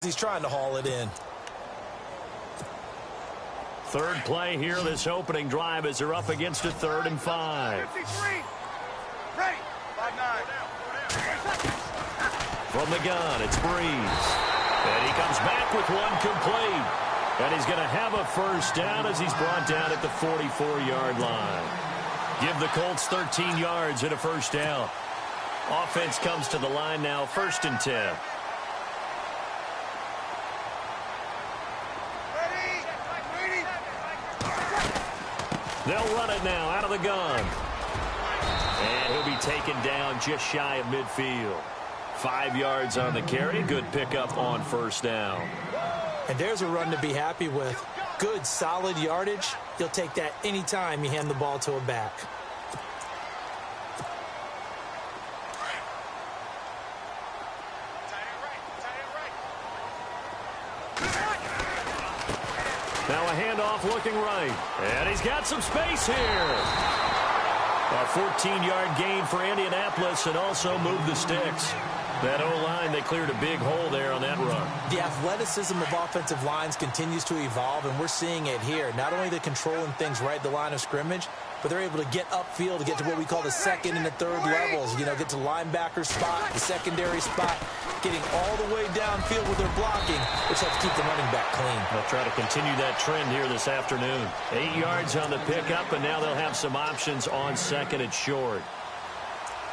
He's trying to haul it in. Third play here, this opening drive, as they're up against a 3rd and 5. 53. Ready. 5-9. From the gun, it's Breeze. And he comes back with one complete. And he's going to have a first down as he's brought down at the 44-yard line. Give the Colts 13 yards and a first down. Offense comes to the line now, 1st and 10. They'll run it now out of the gun. And he'll be taken down just shy of midfield. 5 yards on the carry. Good pickup on first down. And there's a run to be happy with. Good, solid yardage. You'll take that anytime you hand the ball to a back. Now a handoff looking right. And he's got some space here. A 14-yard gain for Indianapolis and also moved the sticks. That O-line, they cleared a big hole there on that run. The athleticism of offensive lines continues to evolve, and we're seeing it here. Not only they're controlling things right at the line of scrimmage, but they're able to get upfield to get to what we call the 2nd and the 3rd levels. You know, get to linebacker spot, the secondary spot, getting all the way downfield with their blocking, which helps keep the running back clean. They'll try to continue that trend here this afternoon. 8 yards on the pickup, and now they'll have some options on 2nd and short.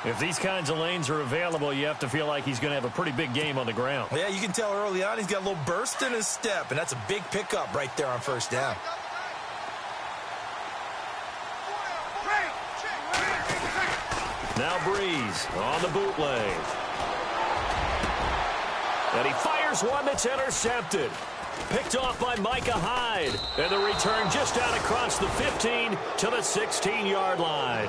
If these kinds of lanes are available, you have to feel like he's going to have a pretty big game on the ground. Yeah, you can tell early on he's got a little burst in his step, and that's a big pickup right there on first down. Now Breeze on the bootleg. And he fires one that's intercepted. Picked off by Micah Hyde. And the return just out across the 15 to the 16-yard line.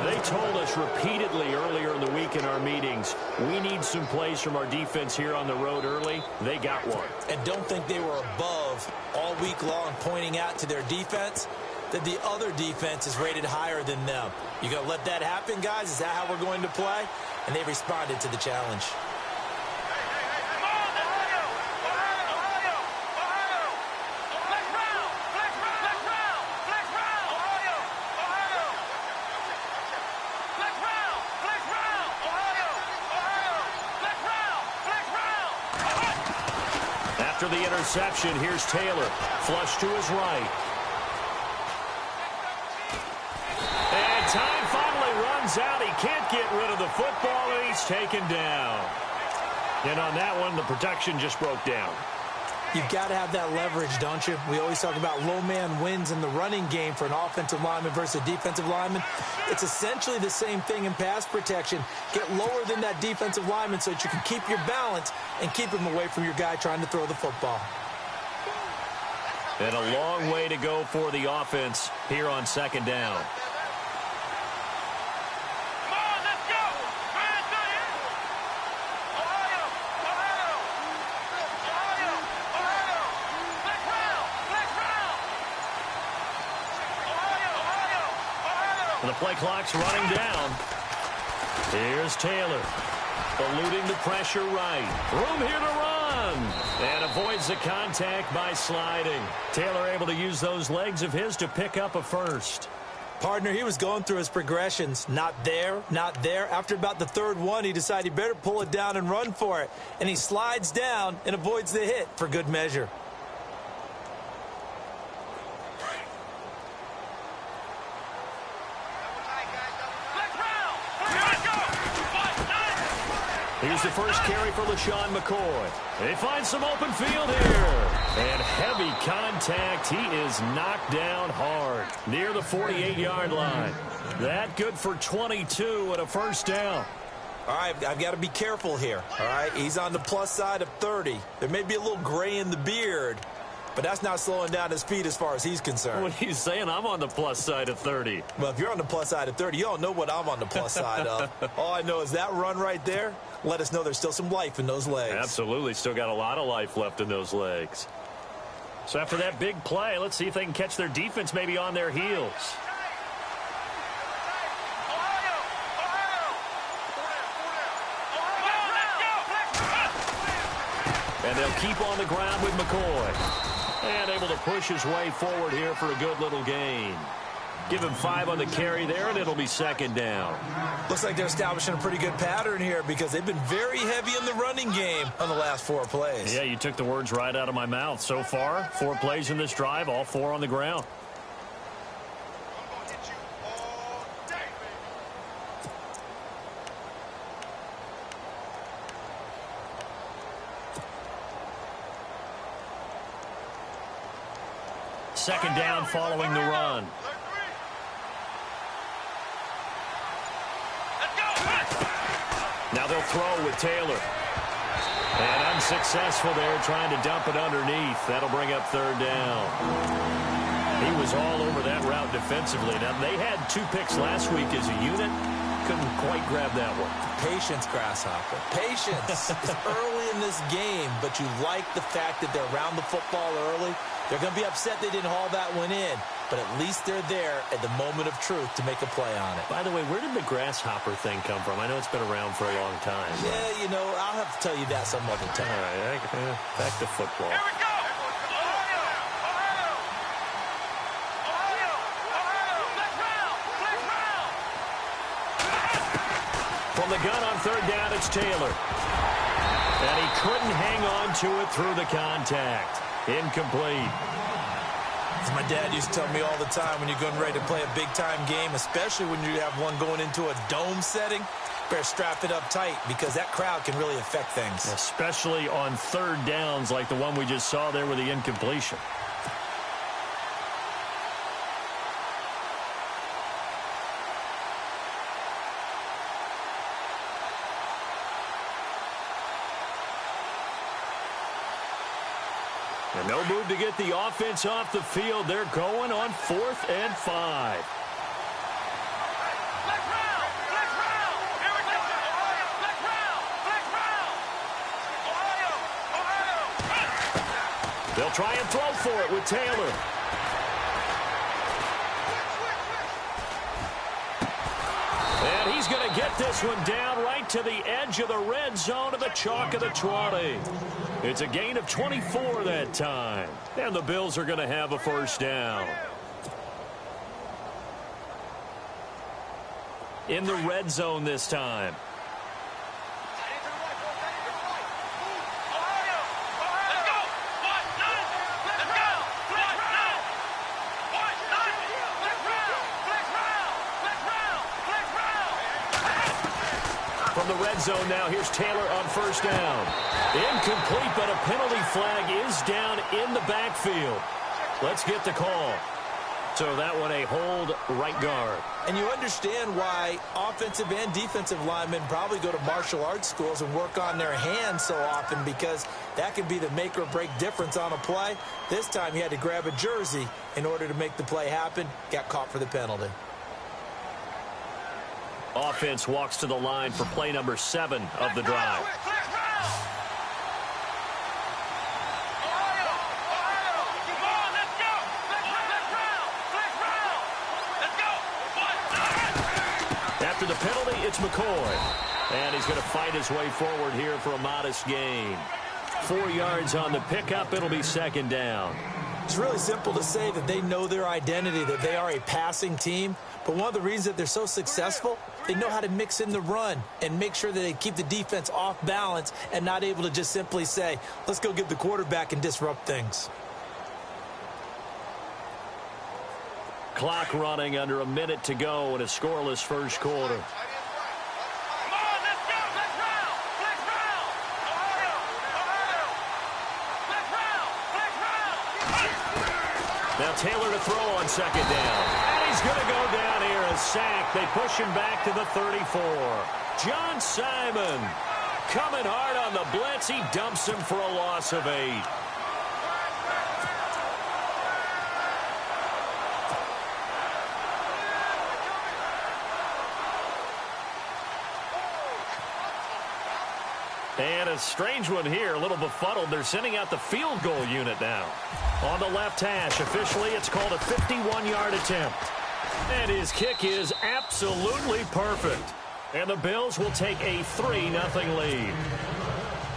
They told us repeatedly earlier in the week in our meetings, we need some plays from our defense here on the road early. They got one. And don't think they were above all week long pointing out to their defense that the other defense is rated higher than them. You going to let that happen, guys? Is that how we're going to play? And they responded to the challenge. After the interception, here's Taylor. Flush to his right. And time finally runs out. He can't get rid of the football, and he's taken down. And on that one, the protection just broke down. You've got to have that leverage, don't you? We always talk about low man wins in the running game for an offensive lineman versus a defensive lineman. It's essentially the same thing in pass protection. Get lower than that defensive lineman so that you can keep your balance and keep him away from your guy trying to throw the football. And a long way to go for the offense here on 2nd down. And the play clock's running down. Here's Taylor. Eluding the pressure right. Room here to run. And avoids the contact by sliding. Taylor able to use those legs of his to pick up a first. Partner, he was going through his progressions. Not there, not there. After about the 3rd one, he decided he better pull it down and run for it. And he slides down and avoids the hit for good measure. Here's the first carry for LaShawn McCoy. They find some open field here. And heavy contact. He is knocked down hard near the 48-yard line. That good for 22 and a first down. All right, I've got to be careful here. All right, he's on the plus side of 30. There may be a little gray in the beard, but that's not slowing down his speed as far as he's concerned. What are you saying? I'm on the plus side of 30. Well, if you're on the plus side of 30, you don't know what I'm on the plus side of. All I know is that run right there let us know there's still some life in those legs. Absolutely. Still got a lot of life left in those legs. So after that big play, let's see if they can catch their defense maybe on their heels. And they'll keep on the ground with McCoy. And able to push his way forward here for a good little gain. Give him 5 on the carry there, and it'll be second down. Looks like they're establishing a pretty good pattern here because they've been very heavy in the running game on the last 4 plays. Yeah, you took the words right out of my mouth. So far, 4 plays in this drive, all 4 on the ground. Second down following the run. Now they'll throw with Taylor. And unsuccessful there, trying to dump it underneath. That'll bring up third down. He was all over that route defensively. Now, they had 2 picks last week as a unit. Couldn't quite grab that one. Patience, Grasshopper. Patience is early in this game, but you like the fact that they're around the football early. They're going to be upset they didn't haul that one in, but at least they're there at the moment of truth to make a play on it. By the way, where did the grasshopper thing come from? I know it's been around for a long time. Yeah, you know, I'll have to tell you that some other time. All right, back to football. Here we go! From the gun on third down, it's Taylor. And he couldn't hang on to it through the contact. Incomplete. As my dad used to tell me all the time, when you're getting ready to play a big-time game, especially when you have one going into a dome setting, better strap it up tight because that crowd can really affect things. Especially on third downs like the one we just saw there with the incompletion. And no move to get the offense off the field. They're going on 4th and 5. They'll try and throw for it with Taylor. And he's going to get this one down right to the edge of the red zone of the chalk of the 20. It's a gain of 24 that time. And the Bills are going to have a first down. In the red zone this time. From the red zone now, here's Taylor on first down. Incomplete, but a penalty flag is down in the backfield. Let's get the call. So that one a hold right guard. And you understand why offensive and defensive linemen probably go to martial arts schools and work on their hands so often, because that could be the make or break difference on a play. This time he had to grab a jersey in order to make the play happen. Got caught for the penalty. Offense walks to the line for play number 7 of the drive. After the penalty, it's McCoy. And he's going to fight his way forward here for a modest gain. 4 yards on the pickup. It'll be second down. It's really simple to say that they know their identity, that they are a passing team. But one of the reasons that they're so successful, they know how to mix in the run and make sure that they keep the defense off balance and not able to just simply say, let's go get the quarterback and disrupt things. Clock running under a minute to go in a scoreless first quarter. Now Taylor to throw on second down. And he's going to go down here, a sack. They push him back to the 34. John Simon coming hard on the blitz. He dumps him for a loss of 8. And a strange one here, a little befuddled. They're sending out the field goal unit now. On the left hash, officially, it's called a 51-yard attempt. And his kick is absolutely perfect. And the Bills will take a 3-0 lead.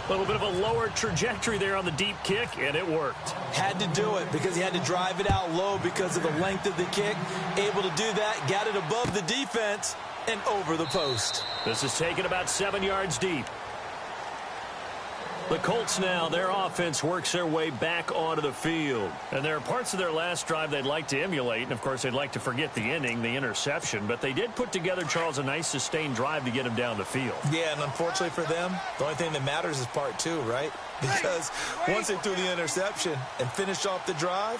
A little bit of a lower trajectory there on the deep kick, and it worked. Had to do it because he had to drive it out low because of the length of the kick. Able to do that, got it above the defense and over the post. This is taken about 7 yards deep. The Colts now, their offense works their way back onto the field. And there are parts of their last drive they'd like to emulate. And, of course, they'd like to forget the ending, the interception. But they did put together, Charles, a nice sustained drive to get him down the field. Yeah, and unfortunately for them, the only thing that matters is part two, right? Because once they threw the interception and finished off the drive,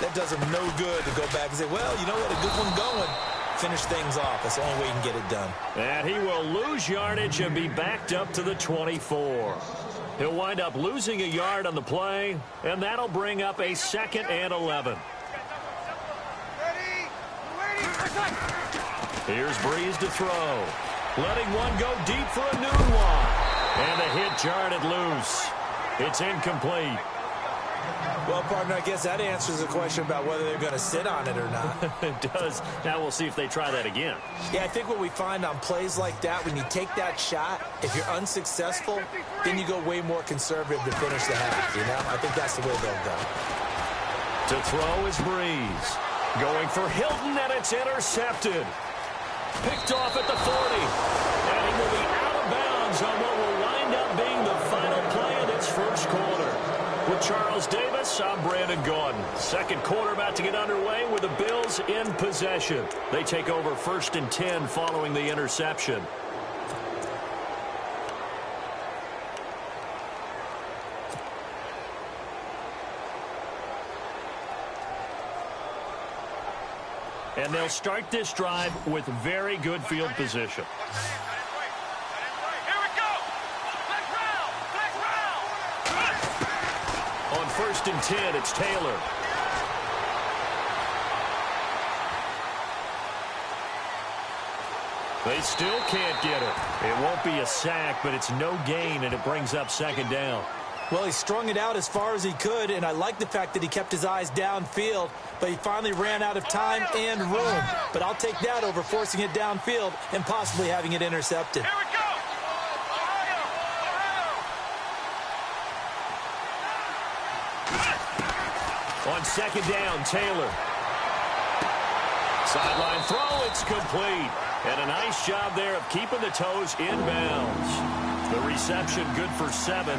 that does them no good to go back and say, well, you know what, a good one going. Finish things off. That's the only way you can get it done. And he will lose yardage and be backed up to the 24. He'll wind up losing a yard on the play, and that'll bring up a 2nd and 11. Here's Breeze to throw. Letting one go deep for a noon one. And the hit jarred it loose. It's incomplete. Well, partner, I guess that answers the question about whether they're going to sit on it or not. It does. Now we'll see if they try that again. Yeah, I think what we find on plays like that, when you take that shot, if you're unsuccessful, then you go way more conservative to finish the half, you know? I think that's the way they'll go. To throw is Breeze. Going for Hilton, and it's intercepted. Picked off at the 40. And he will be out of bounds on what will wind up being the final play of this first quarter. With Charles Davis, I'm Brandon Gaudin. Second quarter about to get underway with the Bills in possession. They take over 1st and 10 following the interception. And they'll start this drive with very good field position. On 1st and 10, it's Taylor. They still can't get it. It won't be a sack, but it's no gain, and it brings up 2nd down. Well, he strung it out as far as he could, and I like the fact that he kept his eyes downfield, but he finally ran out of time and room. But I'll take that over forcing it downfield and possibly having it intercepted. Here we go! On 2nd down, Taylor. Sideline throw, it's complete. And a nice job there of keeping the toes inbounds. The reception good for 7.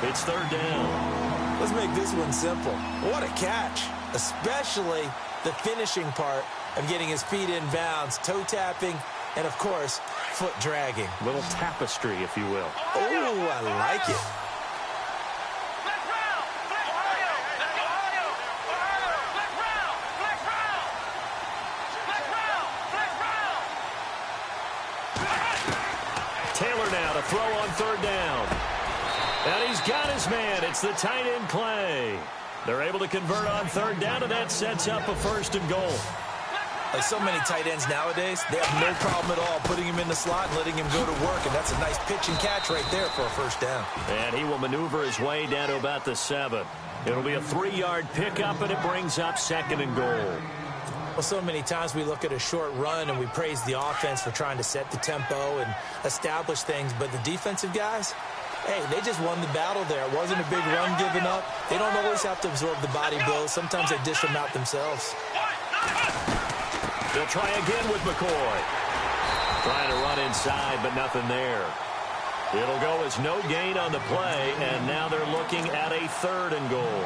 It's 3rd down. Let's make this one simple. What a catch, especially the finishing part of getting his feet in bounds, toe tapping, and, of course, foot dragging. Little tapestry, if you will. Oh, I like it. Taylor now to throw on 3rd down. And he's got his man. It's the tight end Clay. They're able to convert on 3rd down, and that sets up a 1st and goal. Like so many tight ends nowadays, they have no problem at all putting him in the slot and letting him go to work, and that's a nice pitch and catch right there for a 1st down. And he will maneuver his way down to about the 7. It'll be a 3-yard pickup, and it brings up 2nd and goal. Well, so many times we look at a short run and we praise the offense for trying to set the tempo and establish things, but the defensive guys, hey, they just won the battle there. It wasn't a big run given up. They don't always have to absorb the body blows. Sometimes they dish them out themselves. They'll try again with McCoy. Trying to run inside, but nothing there. It'll go as no gain on the play, and now they're looking at a 3rd and goal.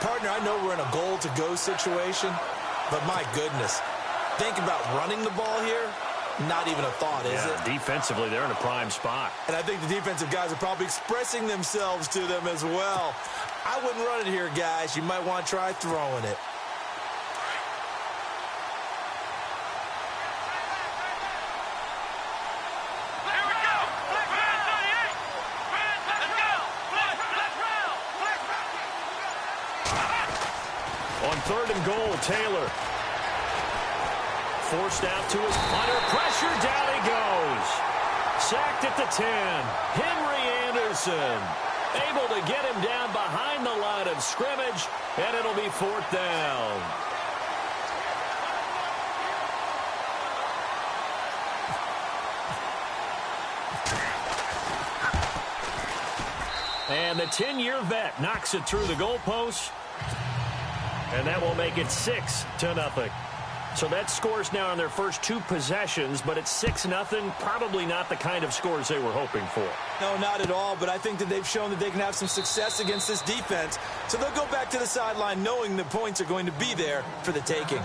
Partner, I know we're in a goal-to-go situation, but my goodness, think about running the ball here. Not even a thought, is it? Defensively, they're in a prime spot. And I think the defensive guys are probably expressing themselves to them as well. I wouldn't run it here, guys. You might want to try throwing it. On 3rd and goal, Taylor. Forced out to his under pressure. Down he goes. Sacked at the 10. Henry Anderson able to get him down behind the line of scrimmage, and it'll be 4th down. And the 10-year vet knocks it through the goalpost. And that will make it 6-0. So that score's now on their first 2 possessions, but it's 6-0. Probably not the kind of scores they were hoping for. No, not at all, but I think that they've shown that they can have some success against this defense. So they'll go back to the sideline knowing the points are going to be there for the taking.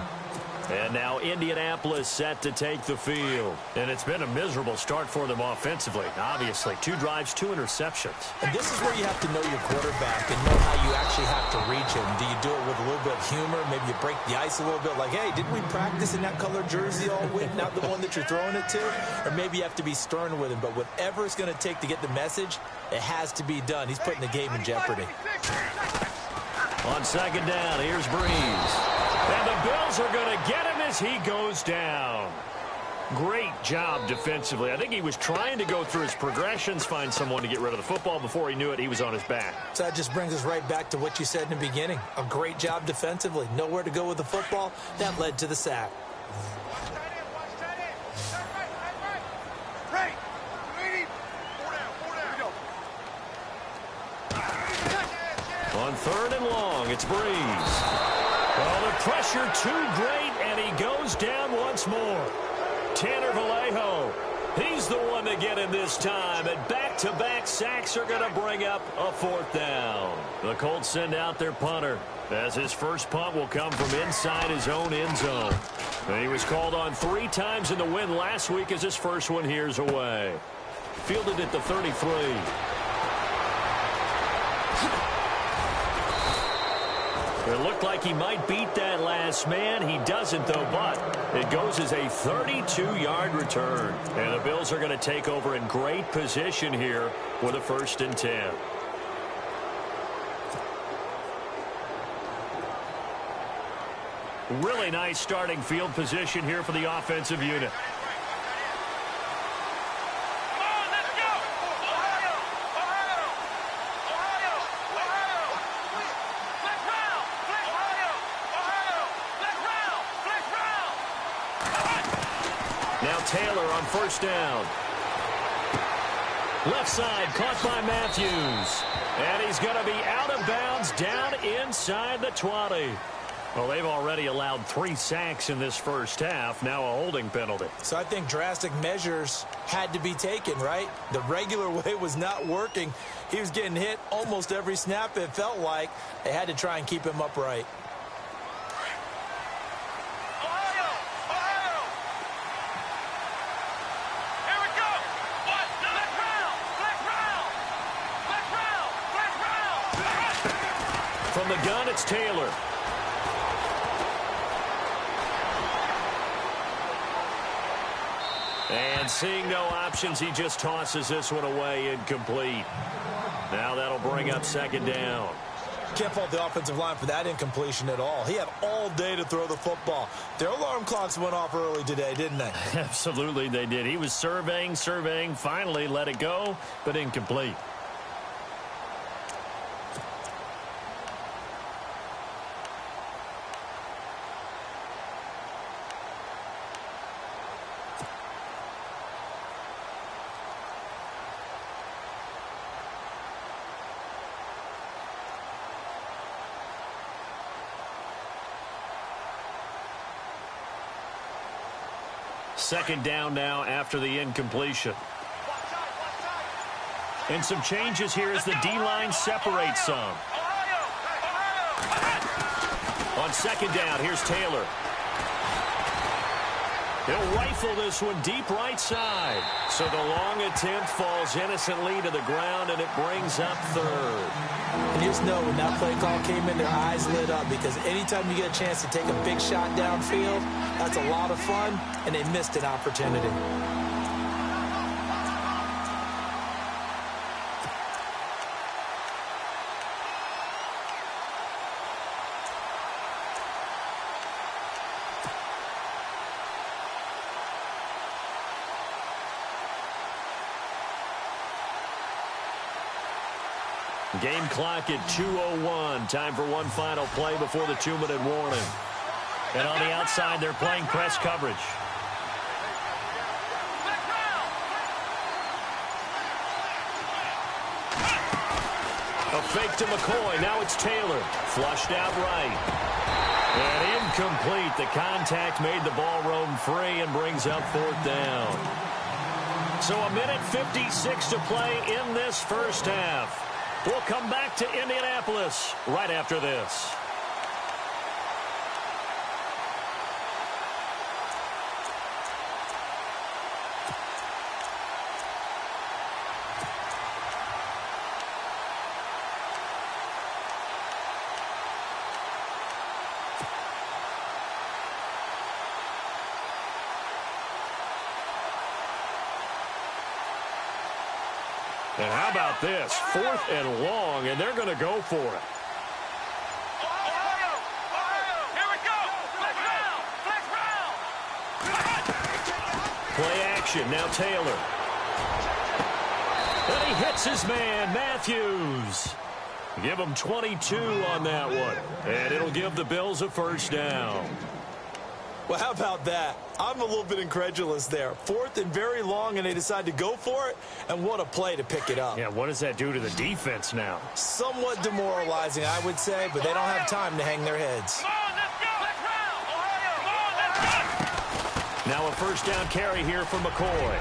And now Indianapolis set to take the field. And it's been a miserable start for them offensively. Obviously, 2 drives, 2 interceptions. And this is where you have to know your quarterback and know how you actually have to reach him. Do you do it with a little bit of humor? Maybe you break the ice a little bit like, hey, didn't we practice in that color jersey all week, not the one that you're throwing it to? Or maybe you have to be stern with him. But whatever it's going to take to get the message, it has to be done. He's putting the game in jeopardy. On second down, here's Breeze. And the Bills are going to get him as he goes down. Great job defensively. I think he was trying to go through his progressions, find someone to get rid of the football. Before he knew it, he was on his back. So that just brings us right back to what you said in the beginning. A great job defensively. Nowhere to go with the football. That led to the sack. On third and long, it's Breeze. Well, the pressure too great, and he goes down once more. Tanner Vallejo, he's the one to get him this time, and back-to-back sacks are going to bring up a 4th down. The Colts send out their punter, as his first punt will come from inside his own end zone. And he was called on 3 times in the win last week as his first one here's away. Fielded at the 33. It looked like he might beat that last man. He doesn't, though, but it goes as a 32-yard return. And the Bills are going to take over in great position here with a 1st and 10. Really nice starting field position here for the offensive unit. Taylor on 1st down. Left side caught by Matthews. And he's going to be out of bounds down inside the 20. Well, they've already allowed 3 sacks in this first half. Now a holding penalty. So I think drastic measures had to be taken, right? The regular way was not working. He was getting hit almost every snap, it felt like. They had to try and keep him upright. From the gun, it's Taylor. And seeing no options, he just tosses this one away, incomplete. Now that'll bring up 2nd down. Can't fault the offensive line for that incompletion at all. He had all day to throw the football. Their alarm clocks went off early today, didn't they? Absolutely they did. He was surveying, finally let it go, but incomplete. Second down now after the incompletion. And some changes here as the D-line separates some. On 2nd down, here's Taylor. He'll rifle this one deep right side. So the long attempt falls innocently to the ground, and it brings up 3rd. And you just know when that play call came in, their eyes lit up, because anytime you get a chance to take a big shot downfield, that's a lot of fun, and they missed an opportunity. Game clock at 2:01. Time for one final play before the 2-minute warning. And on the outside, they're playing press coverage. fake to McCoy. Now it's Taylor. Flushed out right. And incomplete. The contact made the ball roam free and brings up fourth down. So a minute 56 to play in this first half. We'll come back to Indianapolis right after this. And how about this? 4th and long, and they're going to go for it. Here we go. Play action. Now Taylor. And he hits his man, Matthews. Give him 22 on that one. And it'll give the Bills a first down. Well, how about that? I'm a little bit incredulous there. 4th and very long, and they decide to go for it, and what a play to pick it up. Yeah, what does that do to the defense now? Somewhat demoralizing, I would say, but they don't have time to hang their heads. Now a first down carry here for McCoy.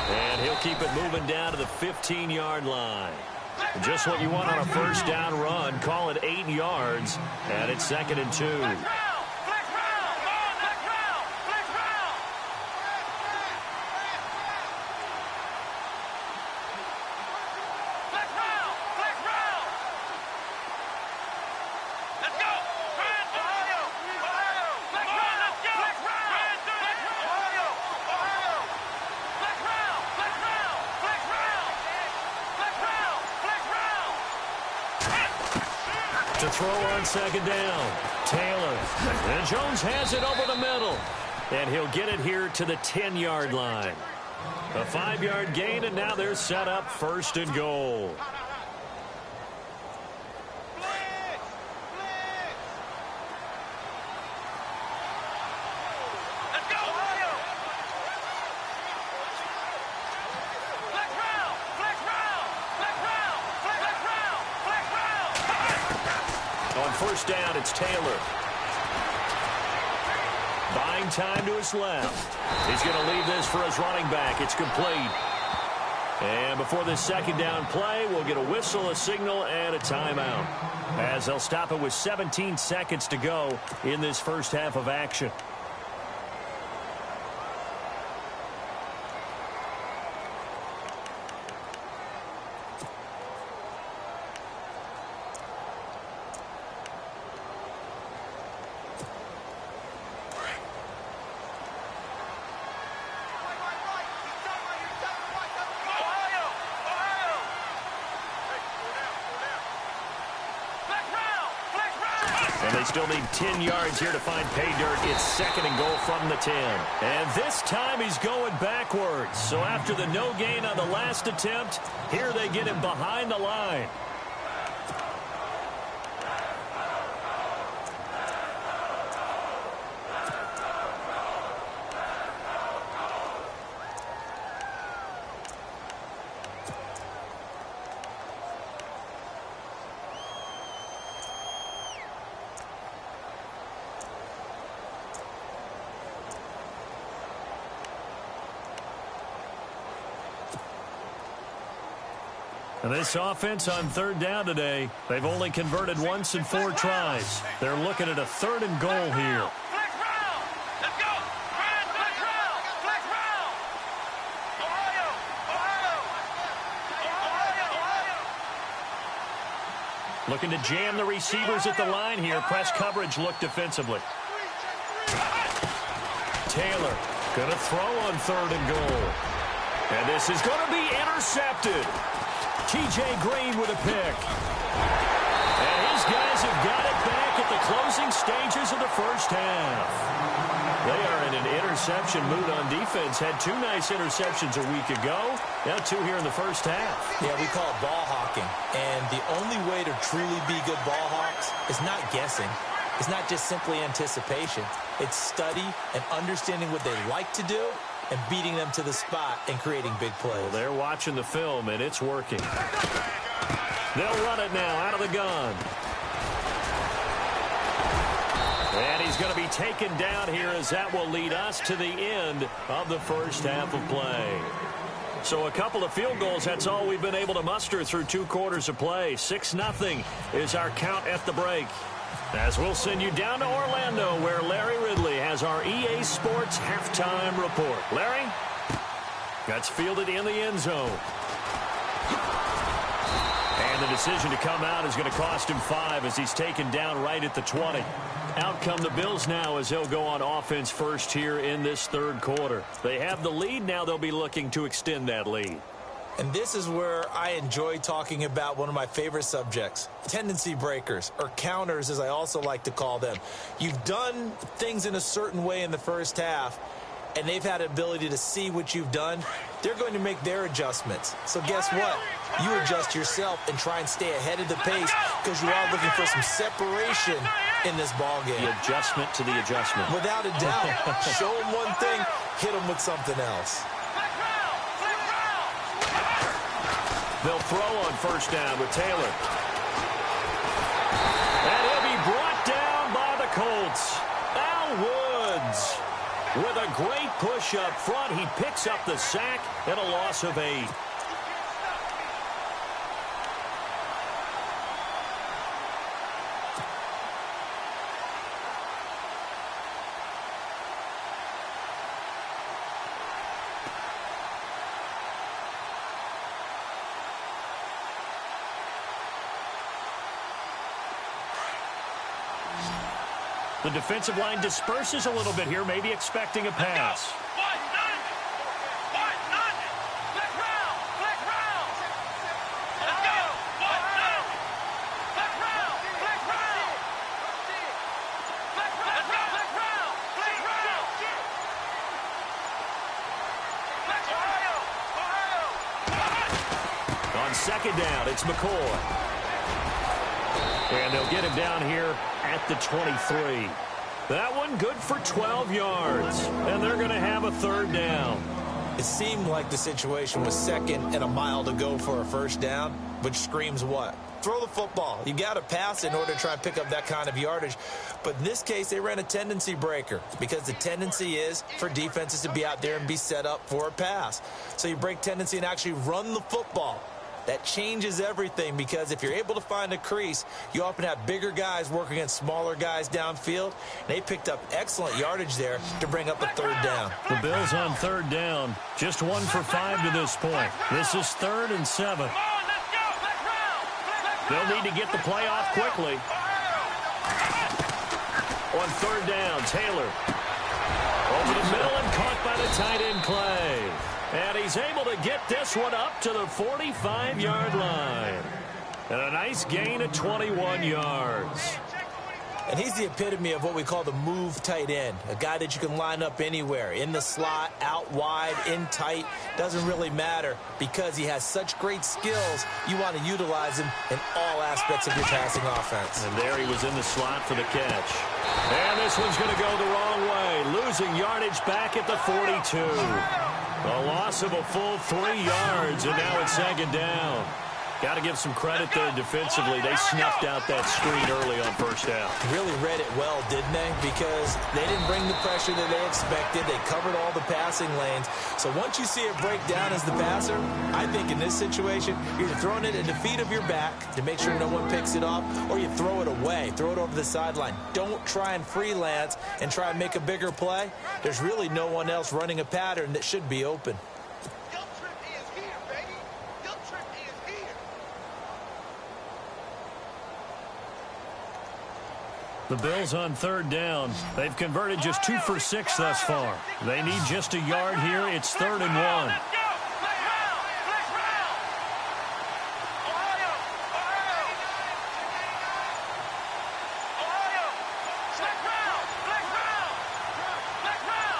And he'll keep it moving down to the 15-yard line. Just what you want on a first down run. Call it 8 yards, and it's 2nd and 2. To throw on 2nd down. Taylor. And Jones has it over the middle. And he'll get it here to the 10-yard line. A 5-yard gain, and now they're set up 1st and goal. First down, it's Taylor. Buying time to his left. He's going to leave this for his running back. It's complete. And before this 2nd down play, we'll get a whistle, a signal, and a timeout, as they'll stop it with 17 seconds to go in this first half of action. And they still need 10 yards here to find pay dirt. It's 2nd and goal from the 10. And this time he's going backwards. So after the no gain on the last attempt, here they get him behind the line. And this offense on 3rd down today, they've only converted once in 4 tries. They're looking at a 3rd and goal here. Looking to jam the receivers at the line here. Press coverage look defensively. Taylor going to throw on 3rd and goal. And this is going to be intercepted. T.J. Green with a pick. And his guys have got it back at the closing stages of the first half. They are in an interception mood on defense. Had 2 nice interceptions a week ago. Now 2 here in the first half. Yeah, we call it ball hawking. And the only way to truly be good ball hawks is not guessing. It's not just simply anticipation. It's study and understanding what they like to do and beating them to the spot and creating big plays. Well, they're watching the film, and it's working. They'll run it now out of the gun. And he's going to be taken down here as that will lead us to the end of the first half of play. So a couple of field goals, that's all we've been able to muster through 2 quarters of play. 6-0 is our count at the break. As we'll send you down to Orlando, where Larry Ridley has our EA Sports halftime report. Larry? That's fielded in the end zone. And the decision to come out is going to cost him 5 as he's taken down right at the 20. Out come the Bills now as they'll go on offense first here in this third quarter. They have the lead. Now they'll be looking to extend that lead. And this is where I enjoy talking about one of my favorite subjects, tendency breakers, or counters as I also like to call them. You've done things in a certain way in the first half, and they've had the ability to see what you've done. They're going to make their adjustments. So guess what? You adjust yourself and try and stay ahead of the pace because you are looking for some separation in this ball game. The adjustment to the adjustment. Without a doubt. Show them one thing, hit them with something else. They'll throw on first down with Taylor. And he'll be brought down by the Colts. Al Woods with a great push up front. He picks up the sack and a loss of 8. The defensive line disperses a little bit here, maybe expecting a pass. On second down, it's McCoy. And they'll get him down here at the 23. That one good for 12 yards. And they're going to have a third down. It seemed like the situation was second and a mile to go for a first down, which screams what? Throw the football. You got to pass in order to try and pick up that kind of yardage. But in this case, they ran a tendency breaker because the tendency is for defenses to be out there and be set up for a pass. So you break tendency and actually run the football. That changes everything because if you're able to find a crease, you often have bigger guys working against smaller guys downfield. They picked up excellent yardage there to bring up a third down. The Bills on third down, just 1 for 5 to this point. This is 3rd and 7. They'll need to get the play off quickly. On third down, Taylor. Over the middle and caught by the tight end Clay. And he's able to get this one up to the 45-yard line. And a nice gain of 21 yards. And he's the epitome of what we call the move tight end, a guy that you can line up anywhere, in the slot, out wide, in tight, doesn't really matter because he has such great skills. You want to utilize him in all aspects of your passing offense. And there he was in the slot for the catch. And this one's going to go the wrong way, losing yardage back at the 42. A loss of a full 3 yards, and now it's second down. Got to give some credit there defensively. They snuffed out that screen early on first down. Really read it well, didn't they? Because they didn't bring the pressure that they expected. They covered all the passing lanes. So once you see it break down as the passer, I think in this situation, you're either throwing it at the feet of your back to make sure no one picks it off, or you throw it away, throw it over the sideline. Don't try and freelance and try and make a bigger play. There's really no one else running a pattern that should be open. The Bills on third down. They've converted just 2 for 6 thus far. They need just a yard here. It's 3rd and 1.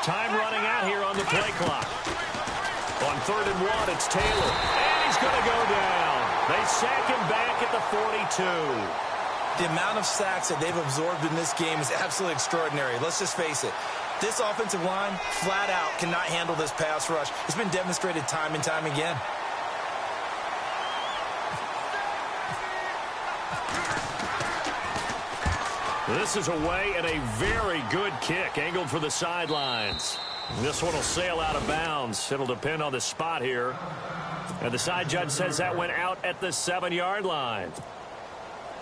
Time running out here on the play clock. On 3rd and 1, it's Taylor. And he's going to go down. They sack him back at the 42. The amount of sacks that they've absorbed in this game is absolutely extraordinary. Let's just face it. This offensive line, flat out, cannot handle this pass rush. It's been demonstrated time and time again. This is away and a very good kick angled for the sidelines. This one will sail out of bounds. It'll depend on the spot here. And the side judge says that went out at the 7-yard line.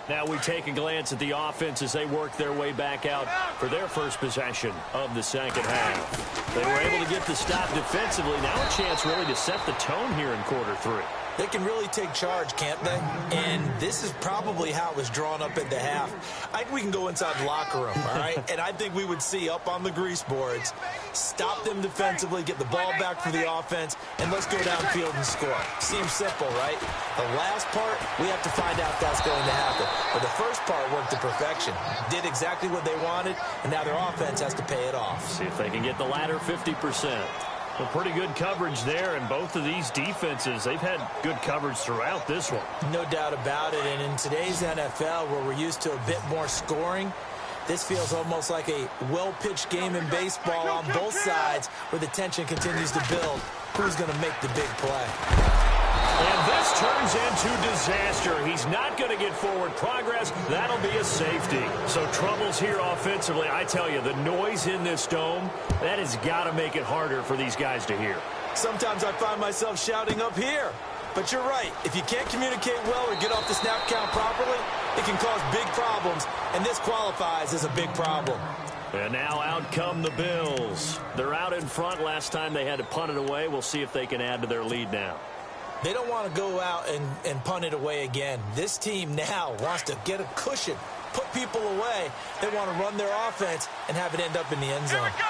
Now we take a glance at the offense as they work their way back out for their first possession of the second half. They were able to get the stop defensively. Now a chance really to set the tone here in quarter 3. They can really take charge, can't they? And this is probably how it was drawn up at the half. I think we can go inside the locker room, all right? And I think we would see up on the grease boards, stop them defensively, get the ball back for the offense, and let's go downfield and score. Seems simple, right? The last part, we have to find out if that's going to happen. But the first part worked to perfection. Did exactly what they wanted, and now their offense has to pay it off. See if they can get the latter 50%. Well, pretty good coverage there, and both of these defenses, they've had good coverage throughout this one. No doubt about it, and in today's NFL, where we're used to a bit more scoring, this feels almost like a well-pitched game in baseball on both sides, where the tension continues to build. Who's going to make the big play? And this turns into disaster. He's not going to get forward progress. That'll be a safety. So troubles here offensively. I tell you, the noise in this dome, that has got to make it harder for these guys to hear. Sometimes I find myself shouting up here. But you're right. If you can't communicate well or get off the snap count properly, it can cause big problems. And this qualifies as a big problem. And now out come the Bills. They're out in front. Last time they had to punt it away. We'll see if they can add to their lead now. They don't want to go out and punt it away again. This team now wants to get a cushion, put people away. They want to run their offense and have it end up in the end zone. Here we go.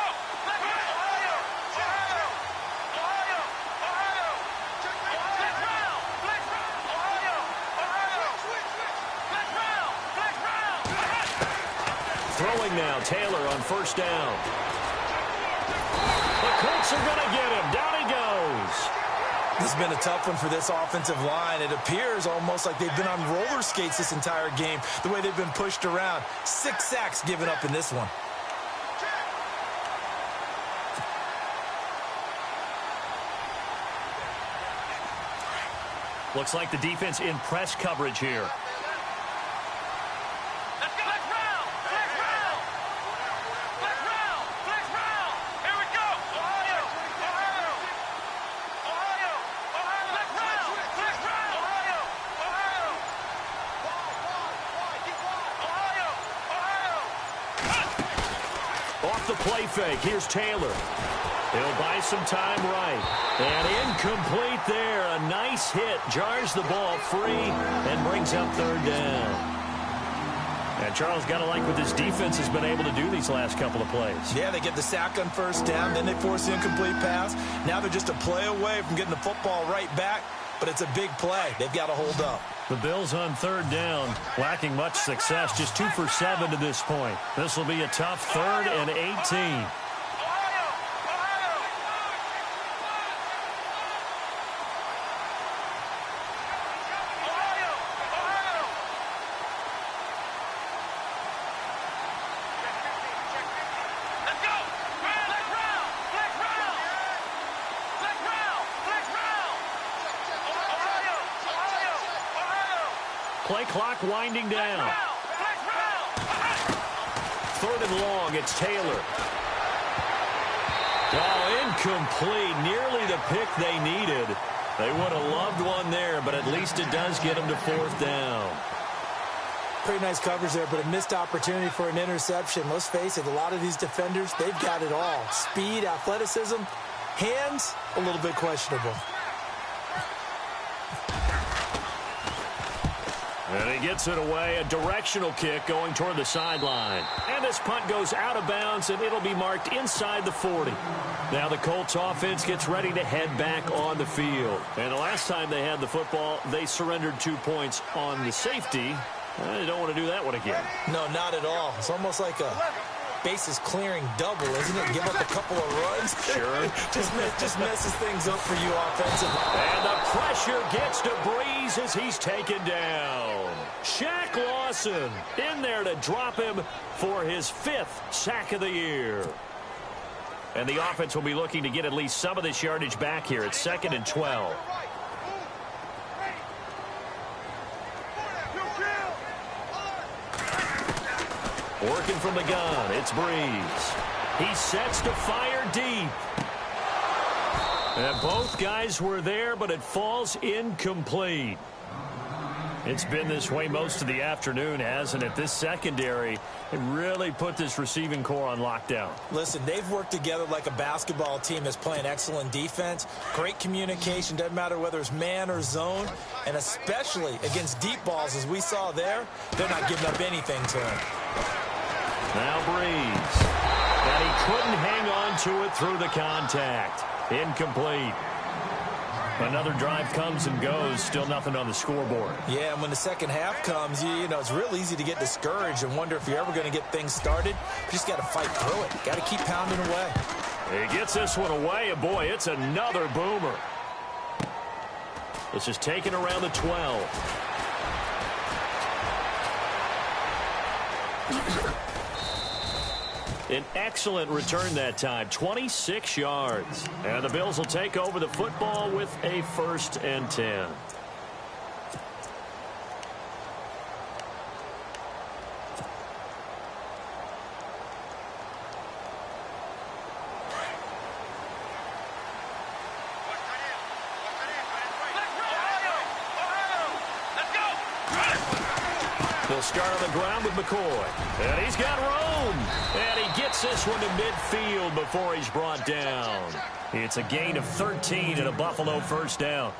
Throwing now, Taylor on first down. The Colts are going to get him. Down he goes. This has been a tough one for this offensive line. It appears almost like they've been on roller skates this entire game, the way they've been pushed around. 6 sacks given up in this one. Looks like the defense in press coverage here. Off the play fake, here's Taylor. He'll buy some time right. And incomplete there. A nice hit. Jars the ball free and brings up third down. And Charles, got to like what this defense has been able to do these last couple of plays. Yeah, they get the sack on first down, then they force the incomplete pass. Now they're just a play away from getting the football right back, but it's a big play. They've got to hold up. The Bills on third down, lacking much success, just 2 for 7 to this point. This will be a tough 3rd and 18. Play clock winding down. 3rd and long, it's Taylor. Oh, incomplete. Nearly the pick they needed. They would have loved one there, but at least it does get them to 4th down. Pretty nice coverage there, but a missed opportunity for an interception. Let's face it, a lot of these defenders, they've got it all. Speed, athleticism, hands, a little bit questionable. And he gets it away, a directional kick going toward the sideline. And this punt goes out of bounds, and it'll be marked inside the 40. Now the Colts offense gets ready to head back on the field. And the last time they had the football, they surrendered 2 points on the safety. They don't want to do that one again. No, not at all. It's almost like a bases clearing double, isn't it? Give up a couple of runs. Sure. just messes things up for you offensively. And the pressure gets to Breeze as he's taken down. Shaq Lawson in there to drop him for his 5th sack of the year. And the offense will be looking to get at least some of this yardage back here. It's 2nd and 12. Working from the gun, it's Breeze. He sets to fire deep. And both guys were there, but it falls incomplete. It's been this way most of the afternoon, hasn't it? This secondary really put this receiving core on lockdown. Listen, they've worked together like a basketball team that's playing excellent defense. Great communication, doesn't matter whether it's man or zone. And especially against deep balls, as we saw there, they're not giving up anything to him. Now Breeze. And he couldn't hang on to it through the contact. Incomplete. Another drive comes and goes, still nothing on the scoreboard. Yeah, and when the second half comes, you know, it's real easy to get discouraged and wonder if you're ever going to get things started. You just got to fight through it. Got to keep pounding away. He gets this one away, and boy, it's another boomer. This is taken around the 12. An excellent return that time, 26 yards. And the Bills will take over the football with a 1st and 10. They'll start on the ground with McCoy. And he's got room. And he gets this one to midfield before he's brought down. It's a gain of 13 and a Buffalo 1st down.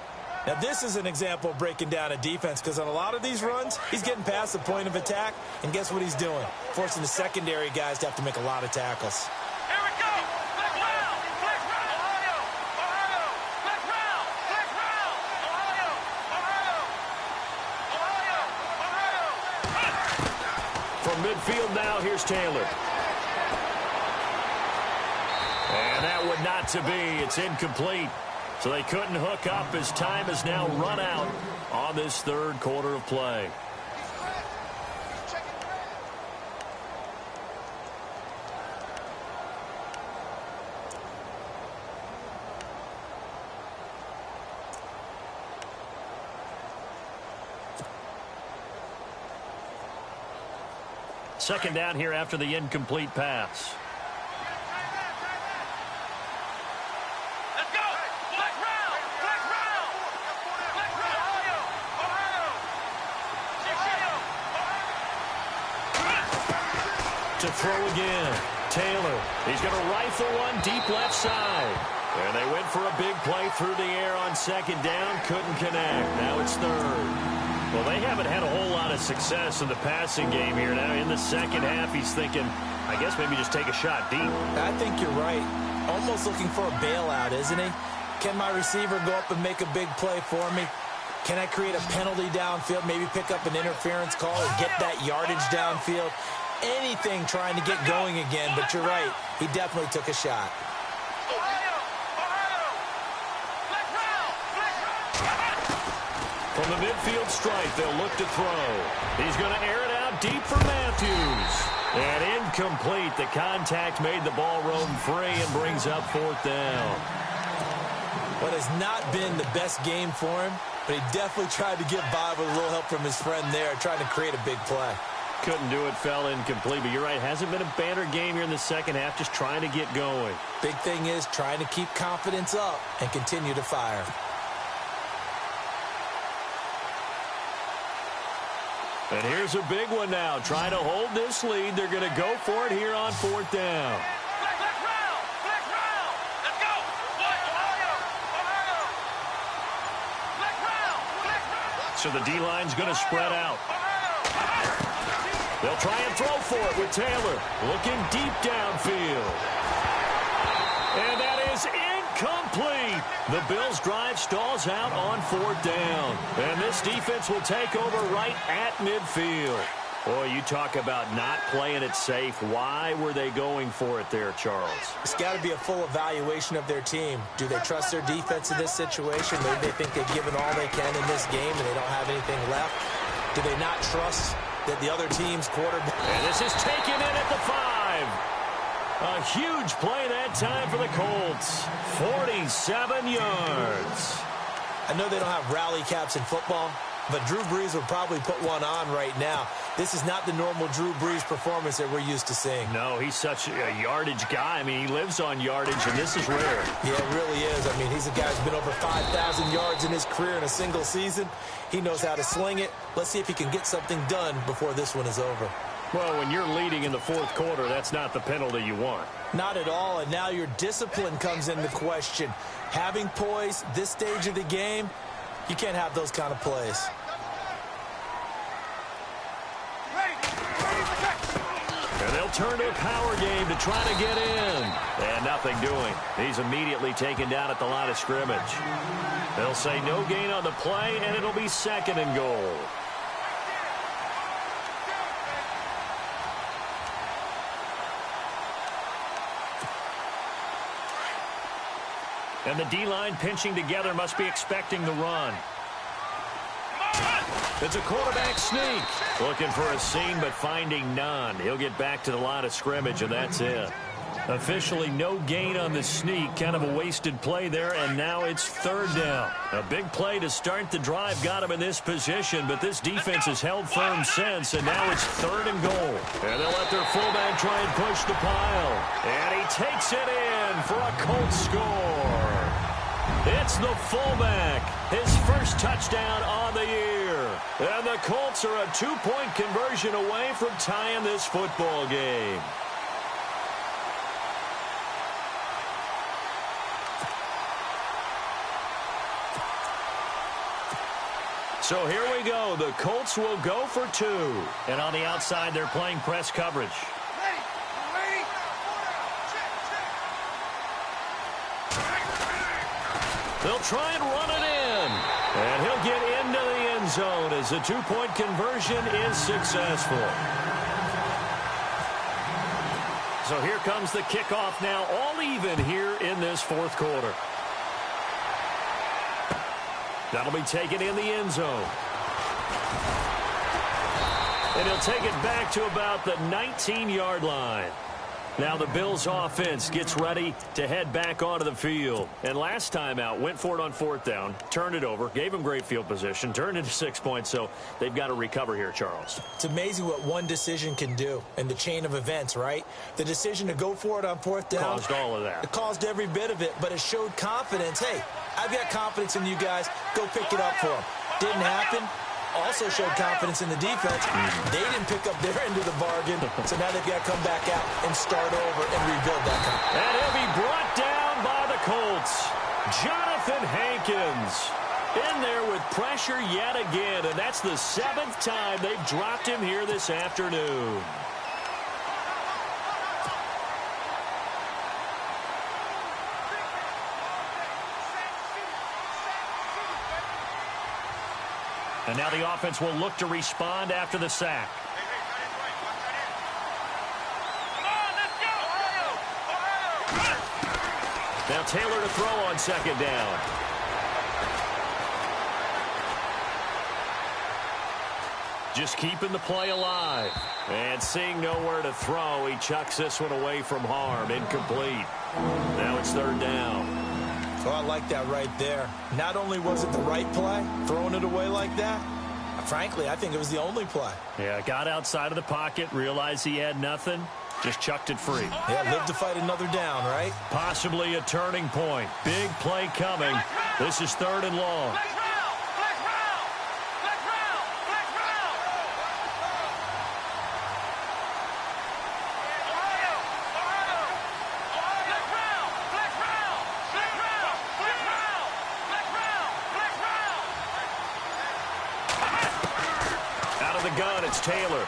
Now, this is an example of breaking down a defense, because on a lot of these runs, he's getting past the point of attack, and guess what he's doing? Forcing the secondary guys to have to make a lot of tackles. Here we go. Black round. Black round. Ohio. Ohio. Black round. Black round. Ohio. Ohio. Ohio. From midfield now, here's Taylor. And that would not to be. It's incomplete. So they couldn't hook up as time has now run out on this 3rd quarter of play. Second down here after the incomplete pass. To throw again. Taylor. He's going to rifle one deep left side. And they went for a big play through the air on 2nd down. Couldn't connect. Now it's 3rd. Well, they haven't had a whole lot of success in the passing game here. Now in the second half, he's thinking, I guess maybe just take a shot deep. I think you're right. Almost looking for a bailout, isn't he? Can my receiver go up and make a big play for me? Can I create a penalty downfield, maybe pick up an interference call or get that yardage downfield? Anything trying to get going again, but you're right. He definitely took a shot. From the midfield stripe, they'll look to throw. He's going to air it out deep for Matthews. And incomplete. The contact made the ball roam free and brings up 4th down. What has not been the best game for him, but he definitely tried to get by with a little help from his friend there, trying to create a big play. Couldn't do it, fell incomplete. But you're right, hasn't been a banner game here in the second half, just trying to get going. Big thing is trying to keep confidence up and continue to fire. And here's a big one now. Trying to hold this lead. They're going to go for it here on 4th down. Black round. Black round. Let's go. Ohio. Ohio. Black round. Black round. So the D-line's going to spread out. They'll try and throw for it with Taylor. Looking deep downfield. And that is incomplete. The Bills' drive stalls out on 4th down. And this defense will take over right at midfield. Boy, you talk about not playing it safe. Why were they going for it there, Charles? It's got to be a full evaluation of their team. Do they trust their defense in this situation? Maybe they think they've given all they can in this game and they don't have anything left. Do they not trust that the other team's quarterback? And this is taken in at the 5. A huge play that time for the Colts. 47 yards. I know they don't have rally caps in football, But Drew Brees would probably put one on right now. This is not the normal Drew Brees performance that we're used to seeing. No, he's such a yardage guy. I mean, he lives on yardage, and this is rare. Yeah, it really is. I mean, he's a guy who's been over 5,000 yards in his career in a single season. He knows how to sling it. Let's see if he can get something done before this one is over. Well, when you're leading in the fourth quarter, that's not the penalty you want. Not at all, and now your discipline comes into question. Having poise this stage of the game, you can't have those kind of plays. And they'll turn to a power game to try to get in. And nothing doing. He's immediately taken down at the line of scrimmage. They'll say no gain on the play, and it'll be 2nd and goal. And the D-line pinching together must be expecting the run. It's a quarterback sneak. Looking for a seam, but finding none. He'll get back to the line of scrimmage, and that's it. Officially no gain on the sneak. Kind of a wasted play there, and now it's 3rd down. A big play to start the drive got him in this position, but this defense has held firm since, and now it's 3rd and goal. And they'll let their fullback try and push the pile. And he takes it in for a Colts score. It's the fullback, his first touchdown on the year. And the Colts are a 2-point conversion away from tying this football game. So here we go. The Colts will go for 2. And on the outside, they're playing press coverage. They'll try and run it in. And he'll get into the end zone as the 2-point conversion is successful. So here comes the kickoff now, all even here in this fourth quarter. That'll be taken in the end zone. And he'll take it back to about the 19-yard line. Now the Bills offense gets ready to head back onto the field. And last time out, went for it on 4th down, turned it over, gave them great field position, turned into 6 points, so they've got to recover here, Charles. It's amazing what one decision can do in the chain of events, right? The decision to go for it on 4th down. Caused all of that. It caused every bit of it, but it showed confidence. Hey, I've got confidence in you guys. Go pick it up for them. Didn't happen. Also showed confidence in the defense. They didn't pick up their end of the bargain, so now they've got to come back out and start over and rebuild that confidence. And he'll be brought down by the Colts. Jonathan Hankins in there with pressure yet again, and that's the 7th time they've dropped him here this afternoon. And now the offense will look to respond after the sack. Now Taylor to throw on 2nd down. Just keeping the play alive. And seeing nowhere to throw, he chucks this one away from harm. Incomplete. Now it's 3rd down. Oh, I like that right there. Not only was it the right play, throwing it away like that, frankly, I think it was the only play. Yeah, got outside of the pocket, realized he had nothing, just chucked it free. Yeah, lived to fight another down, right? Possibly a turning point. Big play coming. This is 3rd and long. It's Taylor.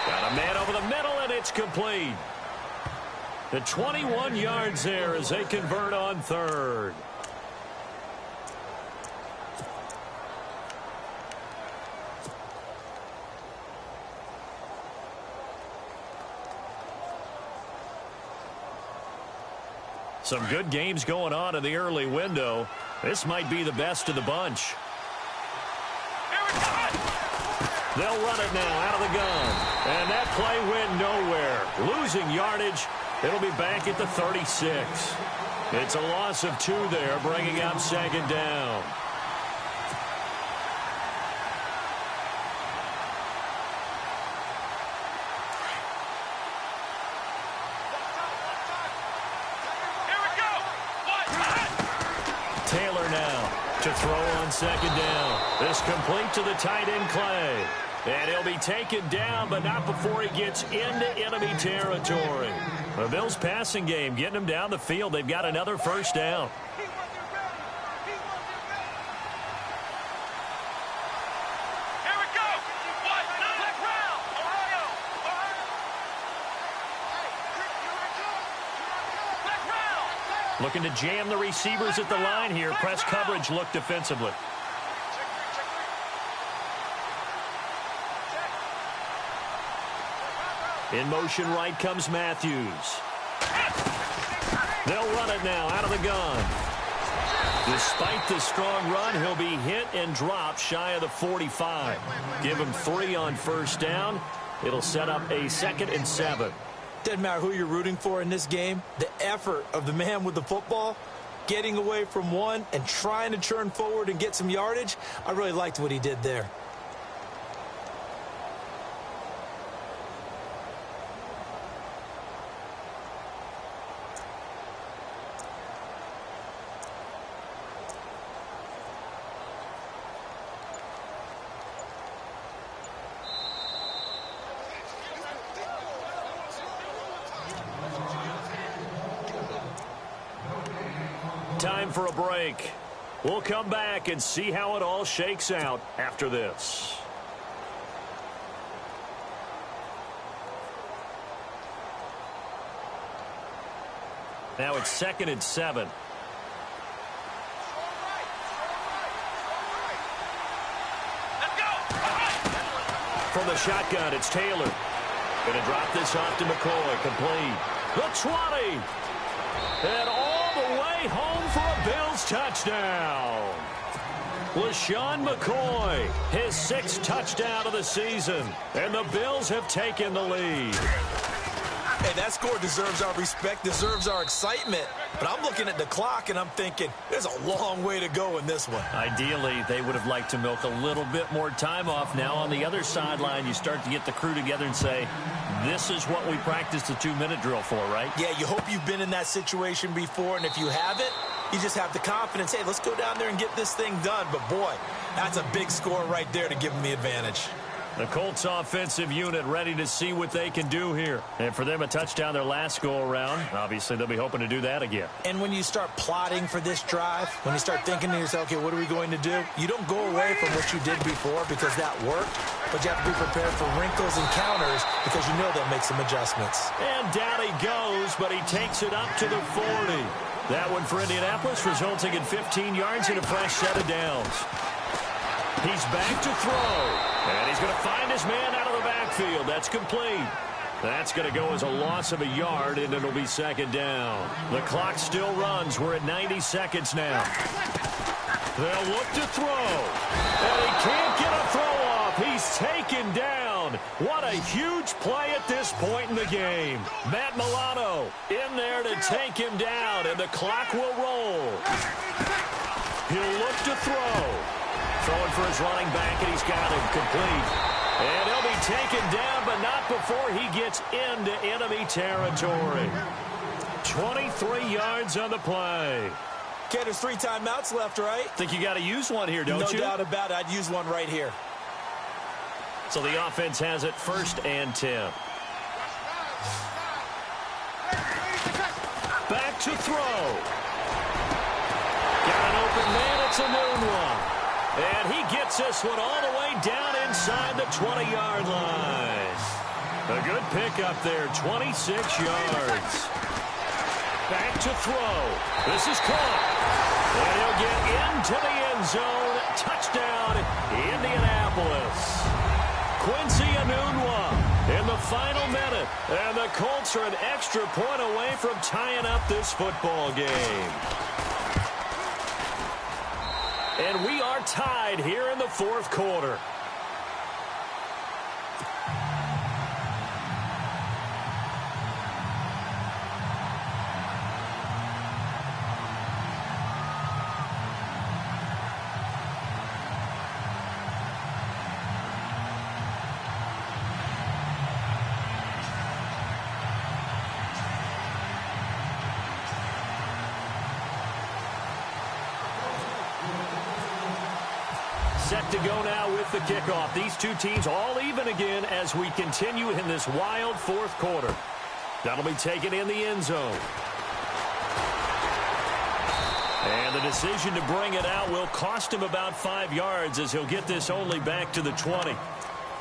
Got a man over the middle, and it's complete. The 21 yards there as they convert on 3rd. Some good games going on in the early window. This might be the best of the bunch. They'll run it now out of the gun. And that play went nowhere. Losing yardage. It'll be back at the 36. It's a loss of 2 there, bringing up 2nd down. To throw on second down. This complete to the tight end, Clay. And he'll be taken down, but not before he gets into enemy territory. The Bills' passing game getting him down the field. They've got another first down. Looking to jam the receivers at the line here. Press coverage look defensively. In motion right comes Matthews. They'll run it now out of the gun. Despite the strong run, he'll be hit and dropped shy of the 45. Give him 3 on first down. It'll set up a 2nd and 7. Doesn't matter who you're rooting for in this game. The effort of the man with the football, getting away from one and trying to turn forward and get some yardage, I really liked what he did there. Time for a break. We'll come back and see how it all shakes out after this. Now it's 2nd and 7. From the shotgun, it's Taylor. Going to drop this off to McCoy. Complete. The 20. And all the way home for a Bills touchdown. LaShawn McCoy, his 6th touchdown of the season. And the Bills have taken the lead. Hey, that score deserves our respect, deserves our excitement. But I'm looking at the clock, and I'm thinking there's a long way to go in this one. Ideally, they would have liked to milk a little bit more time off. Now on the other sideline, you start to get the crew together and say, this is what we practiced the 2-minute drill for, right? Yeah, you hope you've been in that situation before, and if you haven't, you just have the confidence, hey, let's go down there and get this thing done. But, boy, that's a big score right there to give them the advantage. The Colts offensive unit ready to see what they can do here. And for them, a touchdown their last go-around. Obviously, they'll be hoping to do that again. And when you start plotting for this drive, when you start thinking to yourself, okay, what are we going to do? You don't go away from what you did before because that worked, but you have to be prepared for wrinkles and counters because you know they'll make some adjustments. And down he goes, but he takes it up to the 40. That one for Indianapolis, resulting in 15 yards and a fresh set of downs. He's back to throw. And he's going to find his man out of the backfield. That's complete. That's going to go as a loss of a yard, and it'll be 2nd down. The clock still runs. We're at 90 seconds now. They'll look to throw. And he can't get a throw off. He's taken down. What a huge play at this point in the game. Matt Milano in there to take him down, and the clock will roll. He'll look to throw. Throwing for his running back, and he's got him complete. And he'll be taken down, but not before he gets into enemy territory. 23 yards on the play. Okay, there's 3 timeouts left, right? Think you got to use one here, don't you? No doubt about it. I'd use one right here. So the offense has it 1st and 10. Back to throw. Got an open man. It's a noon one. And he gets this one all the way down inside the 20-yard line. A good pickup there, 26 yards. Back to throw. This is caught. And he'll get into the end zone. Touchdown, Indianapolis. Quincy Enunwa in the final minute. And the Colts are an extra point away from tying up this football game. And we are tied here in the 4th quarter. set to go now with the kickoff. These two teams all even again as we continue in this wild fourth quarter. That'll be taken in the end zone. And the decision to bring it out will cost him about 5 yards as he'll get this only back to the 20.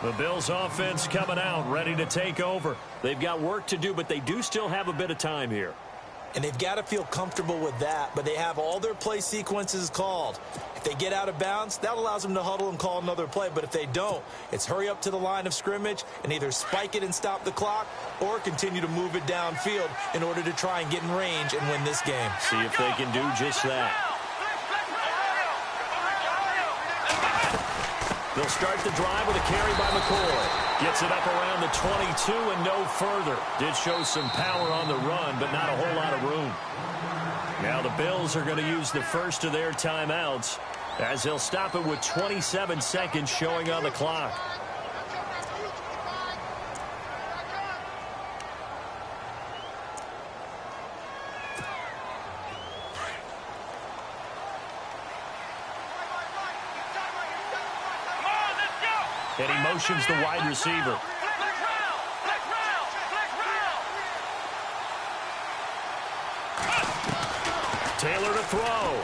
The Bills offense coming out, ready to take over. They've got work to do, but they do still have a bit of time here. And they've got to feel comfortable with that, but they have all their play sequences called. If they get out of bounds, that allows them to huddle and call another play. But if they don't, it's hurry up to the line of scrimmage and either spike it and stop the clock or continue to move it downfield in order to try and get in range and win this game. See if they can do just that. They'll start the drive with a carry by McCoy. Gets it up around the 22 and no further. Did show some power on the run, but not a whole lot of room. Now the Bills are going to use the first of their timeouts as they'll stop it with 27 seconds showing on the clock. And he motions the wide receiver. Taylor to throw.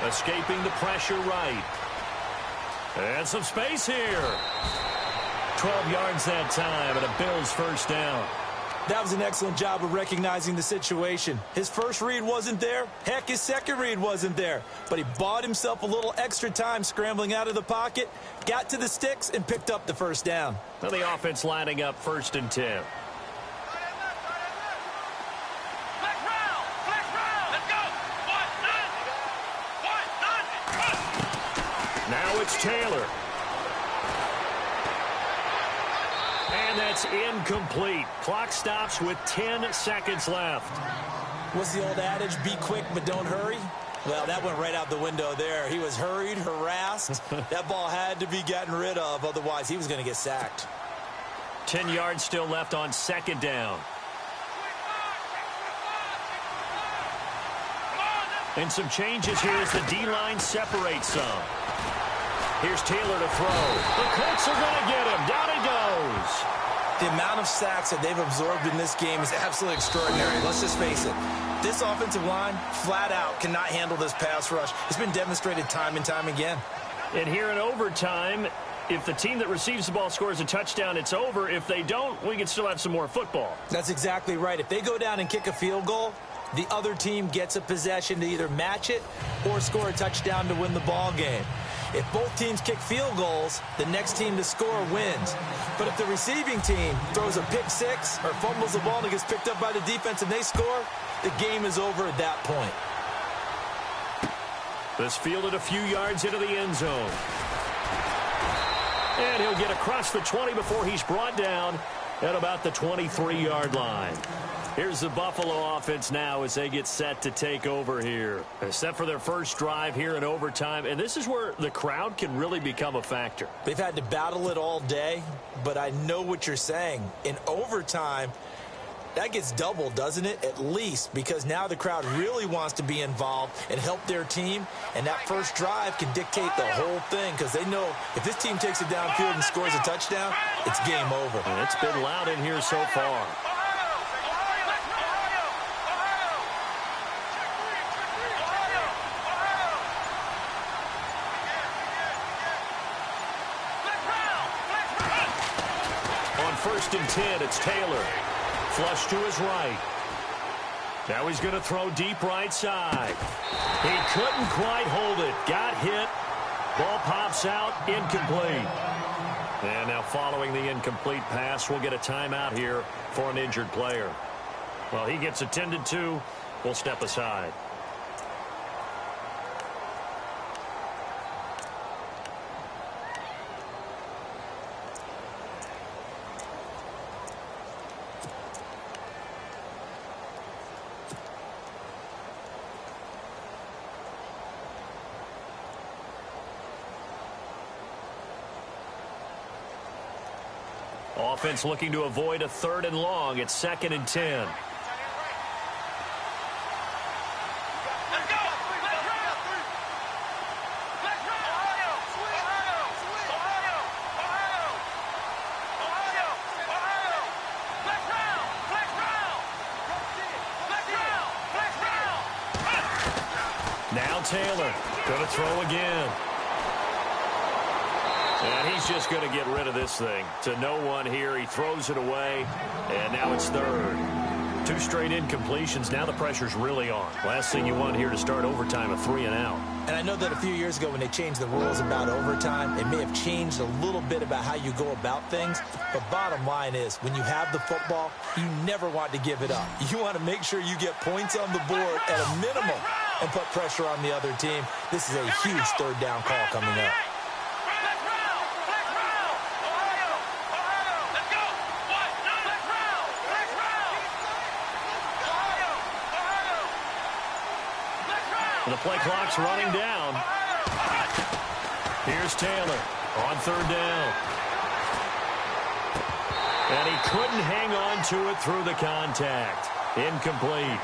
Escaping the pressure right. And some space here. 12 yards that time and a Bills first down. That was an excellent job of recognizing the situation. His first read wasn't there. Heck, his second read wasn't there. But he bought himself a little extra time scrambling out of the pocket, got to the sticks, and picked up the first down. Now the offense lining up 1st and 10. Now it's Taylor. And that's incomplete. Clock stops with 10 seconds left. What's the old adage? Be quick, but don't hurry. Well, that went right out the window there. He was hurried, harassed. That ball had to be gotten rid of. Otherwise, he was going to get sacked. 10 yards still left on 2nd down. And some changes here as the D-line separates some. Here's Taylor to throw. The Colts are going to get him. Down he goes. The amount of sacks that they've absorbed in this game is absolutely extraordinary. Let's just face it. This offensive line, flat out, cannot handle this pass rush. It's been demonstrated time and time again. And here in overtime, if the team that receives the ball scores a touchdown, it's over. If they don't, we can still have some more football. That's exactly right. If they go down and kick a field goal, the other team gets a possession to either match it or score a touchdown to win the ball game. If both teams kick field goals, the next team to score wins. But if the receiving team throws a pick six or fumbles the ball and it gets picked up by the defense and they score, the game is over at that point. This fielded a few yards into the end zone. And he'll get across the 20 before he's brought down at about the 23-yard line. Here's the Buffalo offense now as they get set to take over here. They're set for their first drive here in overtime, and this is where the crowd can really become a factor. They've had to battle it all day, but I know what you're saying. In overtime, that gets doubled, doesn't it? At least, because now the crowd really wants to be involved and help their team, and that first drive can dictate the whole thing because they know if this team takes it downfield and scores a touchdown, it's game over. And it's been loud in here so far. On 1st and 10, it's Taylor. Flush to his right. Now he's going to throw deep right side. He couldn't quite hold it. Got hit. Ball pops out. Incomplete. And now following the incomplete pass, we'll get a timeout here for an injured player. Well, he gets attended to. We'll step aside. Offense looking to avoid a 3rd and long. It's 2nd and 10. Taylor going to throw again. And he's just going to get rid of this thing to no one here. He throws it away, and now it's third. 2 straight incompletions. Now the pressure's really on. Last thing you want here to start overtime, a 3-and-out. And I know that a few years ago when they changed the rules about overtime, it may have changed a little bit about how you go about things. But bottom line is, when you have the football, you never want to give it up. You want to make sure you get points on the board at a minimum and put pressure on the other team. This is a huge third down call coming up. The play clock's running down. Here's Taylor on third down. And he couldn't hang on to it through the contact. Incomplete.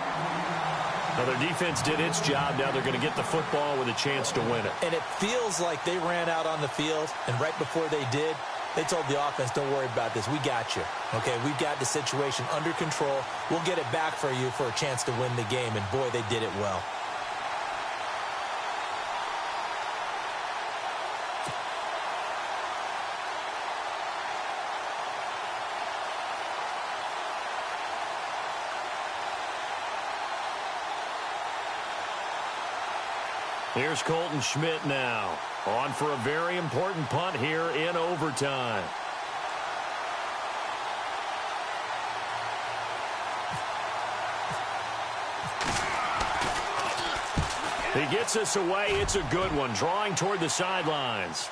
Now their defense did its job. Now they're going to get the football with a chance to win it. And it feels like they ran out on the field, and right before they did, they told the offense, don't worry about this. We got you. Okay, we've got the situation under control. We'll get it back for you for a chance to win the game. And boy, they did it well. Here's Colton Schmidt now, on for a very important punt here in overtime. He gets us away. It's a good one, drawing toward the sidelines.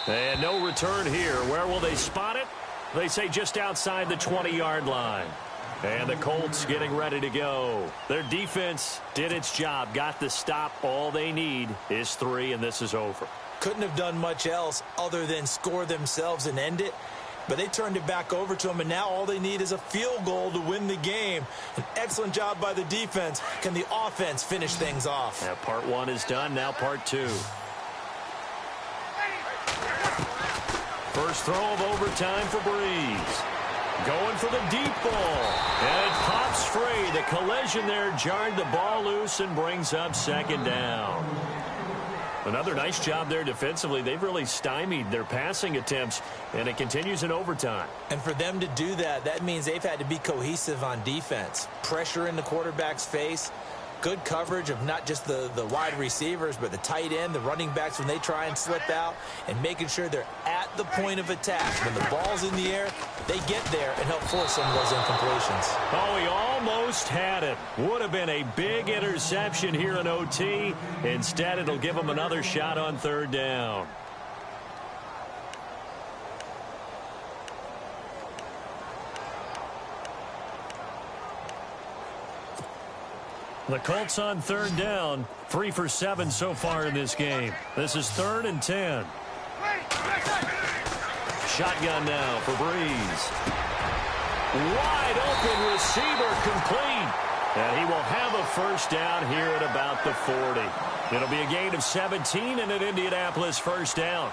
And no return here. Where will they spot it? They say just outside the 20-yard line. And the Colts getting ready to go. Their defense did its job, got the stop. All they need is 3, and this is over. Couldn't have done much else other than score themselves and end it. But they turned it back over to them, and now all they need is a field goal to win the game. An excellent job by the defense. Can the offense finish things off? Now part 1 is done, now part 2. First throw of overtime for Breeze. Going for the deep ball. And it pops free. The collision there jarred the ball loose and brings up second down. Another nice job there defensively. They've really stymied their passing attempts, and it continues in overtime. And for them to do that, that means they've had to be cohesive on defense. Pressure in the quarterback's face. Good coverage of not just the wide receivers, but the tight end, the running backs when they try and slip out, and making sure they're at the point of attack. When the ball's in the air, they get there and help force some of those incompletions. Oh, he almost had it. Would have been a big interception here in OT. Instead, it'll give him another shot on third down. The Colts on third down, 3 for 7 so far in this game. This is 3rd and 10. Shotgun now for Breeze. Wide open receiver complete. And he will have a first down here at about the 40. It'll be a gain of 17 and an Indianapolis first down.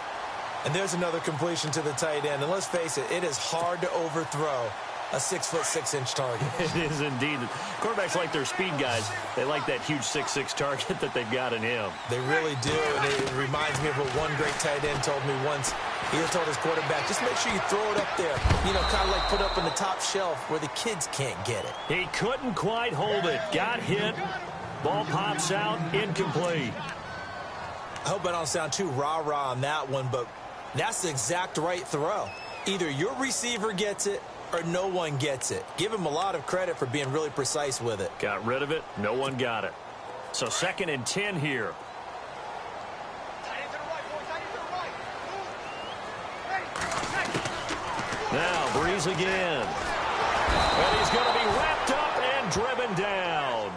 And there's another completion to the tight end. And let's face it, it is hard to overthrow a 6'6" target. It is indeed. Quarterbacks like their speed guys. They like that huge 6'6" target that they've got in him. They really do, and it reminds me of what one great tight end told me once. He told his quarterback, just make sure you throw it up there. You know, kind of like put up on the top shelf where the kids can't get it. He couldn't quite hold it. Got hit. Ball pops out. Incomplete. I hope I don't sound too rah-rah on that one, but that's the exact right throw. Either your receiver gets it or no one gets it. Give him a lot of credit for being really precise with it. Got rid of it. No one got it. So 2nd and 10 here. Now Breeze again. And he's going to be wrapped up and driven down.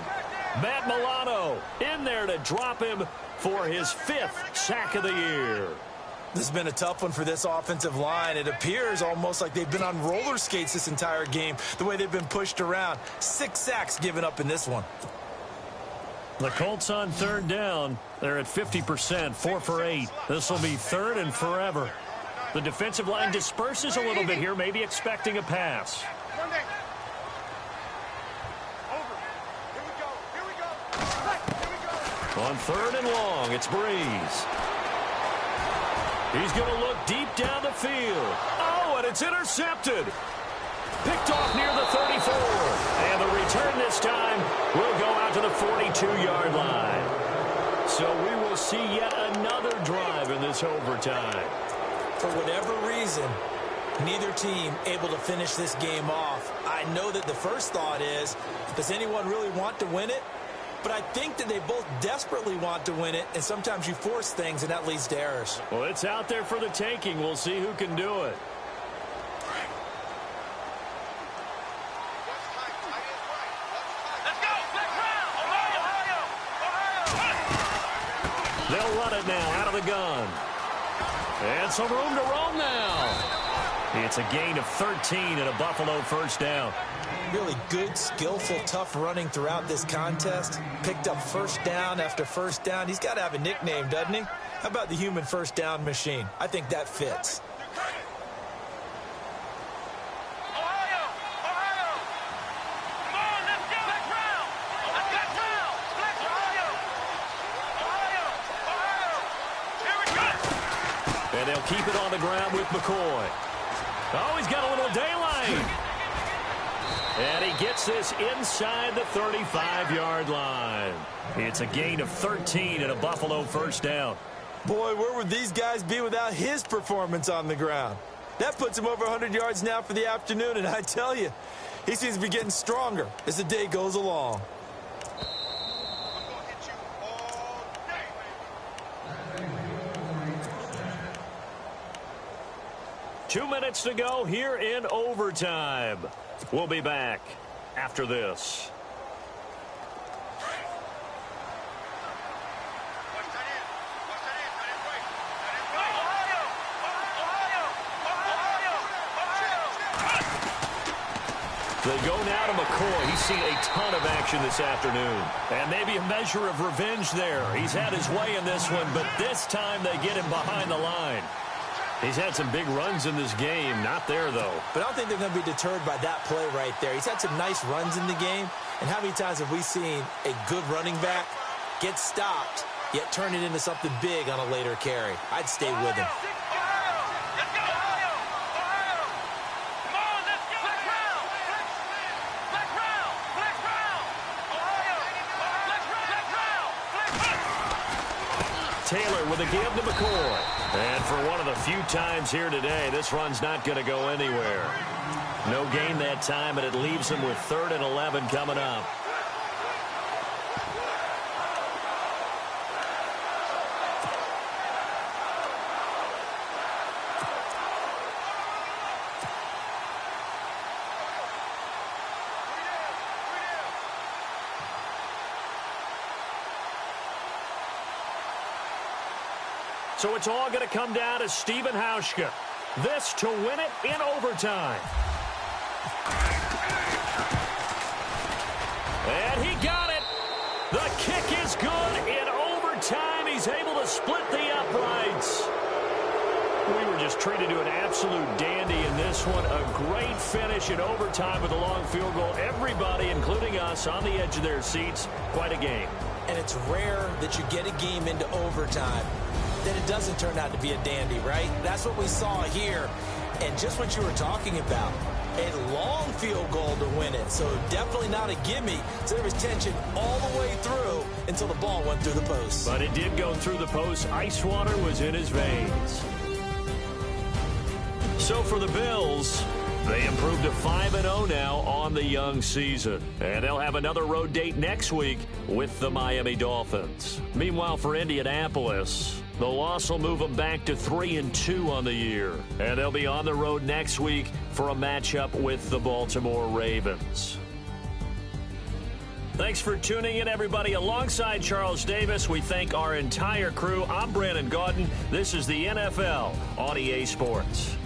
Matt Milano in there to drop him for his 5th sack of the year. This has been a tough one for this offensive line. It appears almost like they've been on roller skates this entire game, the way they've been pushed around. 6 sacks given up in this one. The Colts on third down. They're at 50%, 4 for 8. This will be 3rd and forever. The defensive line disperses a little bit here, maybe expecting a pass. On 3rd and long, it's Breeze. He's going to look deep down the field. Oh, and it's intercepted. Picked off near the 34. And the return this time will go out to the 42-yard line. So we will see yet another drive in this overtime. For whatever reason, neither team able to finish this game off. I know that the first thought is, does anyone really want to win it? But I think that they both desperately want to win it, and sometimes you force things, and that leads to errors. Well, it's out there for the taking. We'll see who can do it. Let's go. Next round. Ohio. They'll run it now out of the gun. And some room to roam now. It's a gain of 13 and a Buffalo first down. Really good, skillful, tough running throughout this contest. Picked up first down after first down. He's got to have a nickname, doesn't he? How about the human first down machine? I think that fits. Ohio. Come on, let's go. Next round. Next round. Ohio. Here we go. And they'll keep it on the ground with McCoy. Oh, he's got a little daylight. And he gets this inside the 35-yard line. It's a gain of 13 and a Buffalo first down. Boy, where would these guys be without his performance on the ground? That puts him over 100 yards now for the afternoon, and I tell you, he seems to be getting stronger as the day goes along. 2 minutes to go here in overtime. We'll be back after this. They go now to McCoy. He's seen a ton of action this afternoon. And maybe a measure of revenge there. He's had his way in this one, but this time they get him behind the line. He's had some big runs in this game. Not there, though. But I don't think they're going to be deterred by that play right there. He's had some nice runs in the game. And how many times have we seen a good running back get stopped, yet turn it into something big on a later carry? I'd stay with him. Taylor with a give to McCoy. And for one of the few times here today, this run's not going to go anywhere. No gain that time, and it leaves him with 3rd and 11 coming up. So it's all going to come down to Steven Hauschka. This to win it in overtime. And he got it. The kick is good in overtime. He's able to split the uprights. We were just treated to an absolute dandy in this one. A great finish in overtime with a long field goal. Everybody, including us, on the edge of their seats. Quite a game. And it's rare that you get a game into overtime that it doesn't turn out to be a dandy, right? That's what we saw here. And just what you were talking about, a long field goal to win it. So definitely not a gimme. So there was tension all the way through until the ball went through the post. But it did go through the post. Ice water was in his veins. So for the Bills, they improved to 5-0 now on the young season. And they'll have another road date next week with the Miami Dolphins. Meanwhile, for Indianapolis, the loss will move them back to 3-2 on the year. And they'll be on the road next week for a matchup with the Baltimore Ravens. Thanks for tuning in, everybody. Alongside Charles Davis, we thank our entire crew. I'm Brandon Gaudin. This is the NFL on EA Sports.